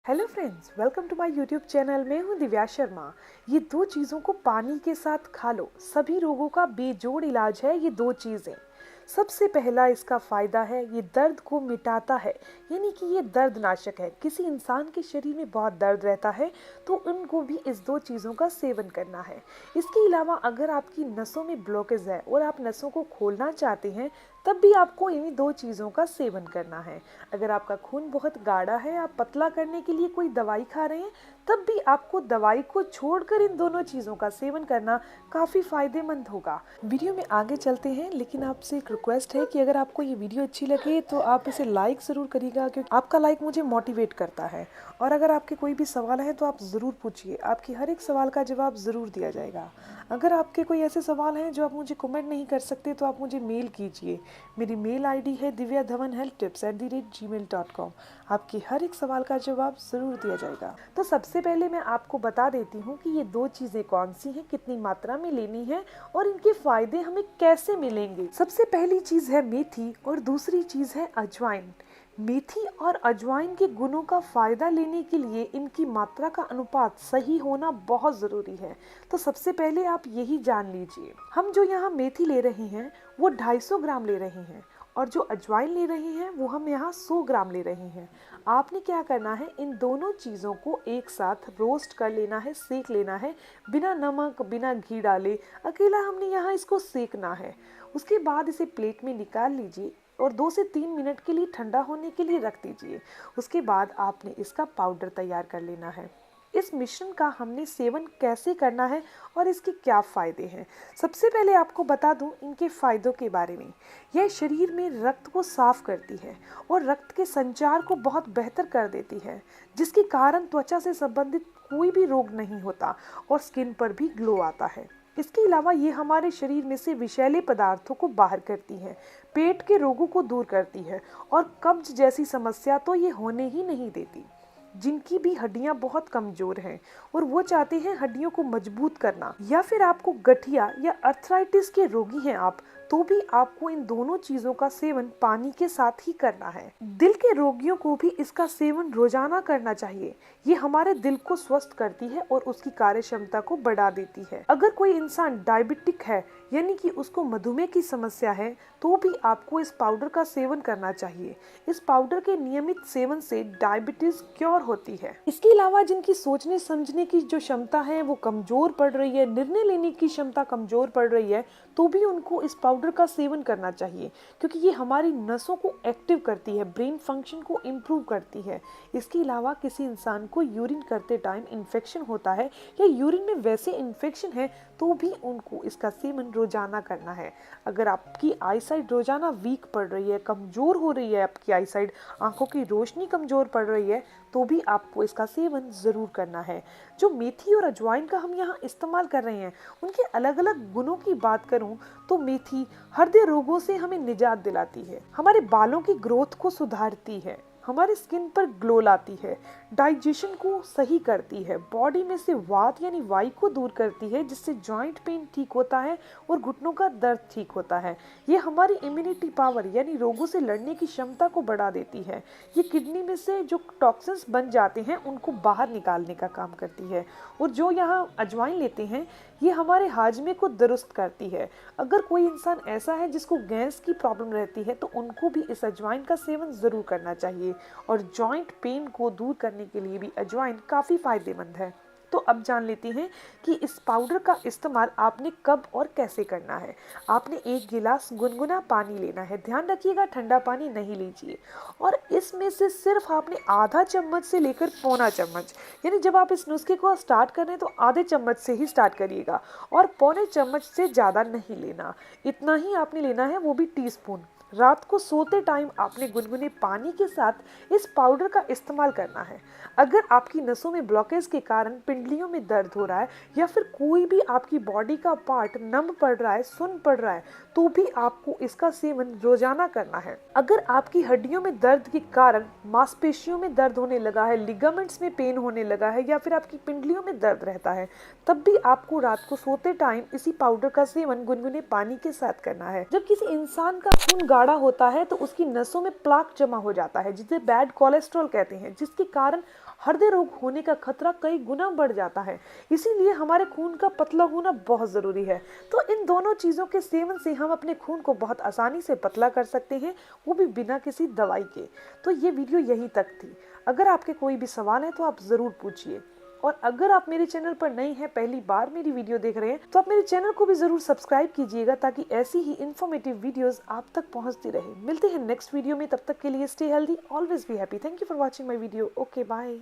Hello friends, welcome to my YouTube channel. मैं हूं दिव्या शर्मा। ये दो चीज़ों को पानी के साथ खा लो, सभी रोगों का बेजोड़ इलाज है ये दो चीज़ें। सबसे पहला इसका फ़ायदा है, ये दर्द को मिटाता है, यानी कि ये दर्दनाशक है। किसी इंसान के शरीर में बहुत दर्द रहता है तो उनको भी इस दो चीज़ों का सेवन करना है। इसके अलावा अगर आपकी नसों में ब्लॉकेज है और आप नसों को खोलना चाहते हैं तब भी आपको इन्हीं दो चीज़ों का सेवन करना है। अगर आपका खून बहुत गाढ़ा है, आप पतला करने के लिए कोई दवाई खा रहे हैं, तब भी आपको दवाई को छोड़कर इन दोनों चीज़ों का सेवन करना काफ़ी फायदेमंद होगा। वीडियो में आगे चलते हैं, लेकिन आपसे एक रिक्वेस्ट है कि अगर आपको ये वीडियो अच्छी लगे तो आप इसे लाइक ज़रूर करिएगा, क्योंकि आपका लाइक मुझे मोटिवेट करता है। और अगर आपके कोई भी सवाल है तो आप ज़रूर पूछिए, आपके हर एक सवाल का जवाब ज़रूर दिया जाएगा। अगर आपके कोई ऐसे सवाल हैं जो आप मुझे कमेंट नहीं कर सकते तो आप मुझे मेल कीजिए। मेरी मेल आईडी है divyadhawanhealthtips@gmail.com। आपके हर एक सवाल का जवाब ज़रूर दिया जाएगा। तो सबसे पहले मैं आपको बता देती हूँ कि ये दो चीज़ें कौन सी हैं, कितनी मात्रा में लेनी है और इनके फ़ायदे हमें कैसे मिलेंगे। सबसे पहली चीज़ है मेथी और दूसरी चीज़ है अजवाइन। मेथी और अजवाइन के गुणों का फ़ायदा लेने के लिए इनकी मात्रा का अनुपात सही होना बहुत ज़रूरी है। तो सबसे पहले आप यही जान लीजिए, हम जो यहाँ मेथी ले रहे हैं वो 250 ग्राम ले रहे हैं और जो अजवाइन ले रहे हैं वो हम यहाँ 100 ग्राम ले रहे हैं। आपने क्या करना है, इन दोनों चीज़ों को एक साथ रोस्ट कर लेना है, सेक लेना है, बिना नमक बिना घी डाले। अकेला हमने यहाँ इसको सेकना है। उसके बाद इसे प्लेट में निकाल लीजिए और 2 से 3 मिनट के लिए ठंडा होने के लिए रख दीजिए। उसके बाद आपने इसका पाउडर तैयार कर लेना है। इस मिश्रण का हमने सेवन कैसे करना है और इसके क्या फ़ायदे हैं। सबसे पहले आपको बता दूं इनके फ़ायदों के बारे में। यह शरीर में रक्त को साफ करती है और रक्त के संचार को बहुत बेहतर कर देती है, जिसके कारण त्वचा से संबंधित कोई भी रोग नहीं होता और स्किन पर भी ग्लो आता है। इसके अलावा ये हमारे शरीर में से विषैले पदार्थों को बाहर करती है, पेट के रोगों को दूर करती है और कब्ज जैसी समस्या तो ये होने ही नहीं देती। जिनकी भी हड्डियां बहुत कमजोर हैं और वो चाहते हैं हड्डियों को मजबूत करना, या फिर आपको गठिया या अर्थराइटिस के रोगी हैं आप, तो भी आपको इन दोनों चीजों का सेवन पानी के साथ ही करना है। दिल के रोगियों को भी इसका सेवन रोजाना करना चाहिए। ये हमारे दिल को स्वस्थ करती है और उसकी कार्य क्षमता को बढ़ा देती है। अगर कोई इंसान डायबिटिक है, यानी कि उसको मधुमेह की समस्या है, तो भी आपको इस पाउडर का सेवन करना चाहिए। इस पाउडर के नियमित सेवन से डायबिटीज क्योर होती है। इसके अलावा जिनकी सोचने समझने की जो क्षमता है वो कमजोर पड़ रही है, निर्णय लेने की क्षमता कमजोर पड़ रही है, तो भी उनको इस पाउडर का सेवन करना चाहिए, क्योंकि ये हमारी नसों को एक्टिव करती है, ब्रेन फंक्शन को इम्प्रूव करती है। इसके अलावा किसी इंसान को यूरिन करते टाइम इन्फेक्शन होता है या यूरिन में वैसे इन्फेक्शन है, तो भी उनको इसका सेवन रोजाना करना है। अगर आपकी आईसाइट रोजाना वीक पड़ रही है, कमजोर हो रही है आपकी आईसाइट, आंखों की रोशनी कमजोर पड़ रही है, तो भी आपको इसका सेवन ज़रूर करना है। जो मेथी और अजवाइन का हम यहाँ इस्तेमाल कर रहे हैं, उनके अलग अलग गुणों की बात करूँ तो मेथी हृदय रोगों से हमें निजात दिलाती है, हमारे बालों की ग्रोथ को सुधारती है, हमारे स्किन पर ग्लो लाती है, डाइजेशन को सही करती है, बॉडी में से वात यानी वायु को दूर करती है, जिससे जॉइंट पेन ठीक होता है और घुटनों का दर्द ठीक होता है। ये हमारी इम्यूनिटी पावर यानी रोगों से लड़ने की क्षमता को बढ़ा देती है। ये किडनी में से जो टॉक्सिन्स बन जाते हैं उनको बाहर निकालने का काम करती है। और जो यहाँ अजवाइन लेते हैं, ये हमारे हाजमे को दुरुस्त करती है। अगर कोई इंसान ऐसा है जिसको गैस की प्रॉब्लम रहती है, तो उनको भी इस अजवाइन का सेवन ज़रूर करना चाहिए। और जॉइंट पेन को दूर करने के लिए भी अजवाइन काफ़ी फायदेमंद है। तो अब जान लेते हैं कि इस पाउडर का इस्तेमाल आपने कब और कैसे करना है। आपने 1 गिलास गुनगुना पानी लेना है, ध्यान रखिएगा ठंडा पानी नहीं लीजिए, और इसमें से सिर्फ आपने आधा चम्मच से लेकर पौना चम्मच, यानी जब आप इस नुस्खे को स्टार्ट कर रहे हैं तो आधे चम्मच से ही स्टार्ट करिएगा और पौने चम्मच से ज़्यादा नहीं लेना। इतना ही आपने लेना है, वो भी टीस्पून। रात को सोते टाइम आपने गुनगुने पानी के साथ इस पाउडर का इस्तेमाल करना है। अगर आपकी नसों में ब्लॉकेज के कारण पिंडलियों में दर्द हो रहा है या फिर कोई भी आपकी बॉडी का पार्ट नम पड़ रहा है, सुन्न पड़ रहा है, तो भी आपको इसका सेवन रोजाना करना है। अगर आपकी हड्डियों में दर्द के कारण मांसपेशियों में दर्द होने लगा है, लिगामेंट्स में पेन होने लगा है या फिर आपकी पिंडलियों में दर्द रहता है, तब भी आपको रात को सोते टाइम इसी पाउडर का सेवन गुनगुने पानी के साथ करना है। जब किसी इंसान का खून गाढ़ा होता है तो उसकी नसों में प्लाक जमा हो जाता है, जिसे बैड कोलेस्ट्रॉल कहते हैं, जिसके कारण हृदय रोग होने का खतरा कई गुना बढ़ जाता है। इसीलिए हमारे खून का पतला होना बहुत जरूरी है। तो इन दोनों चीजों के सेवन से हम अपने खून को बहुत आसानी से पतला कर सकते हैं, वो भी बिना किसी दवाई के। तो ये वीडियो यहीं तक थी। अगर आपके कोई भी सवाल है तो आप जरूर पूछिए। और अगर आप मेरे चैनल पर नए हैं, पहली बार मेरी वीडियो देख रहे हैं, तो आप मेरे चैनल को भी जरूर सब्सक्राइब कीजिएगा ताकि ऐसी ही इन्फॉर्मेटिव वीडियोस आप तक पहुंचती रहे। मिलते हैं नेक्स्ट वीडियो में, तब तक के लिए stay healthy, always be happy. Thank you for watching my video. Okay, bye.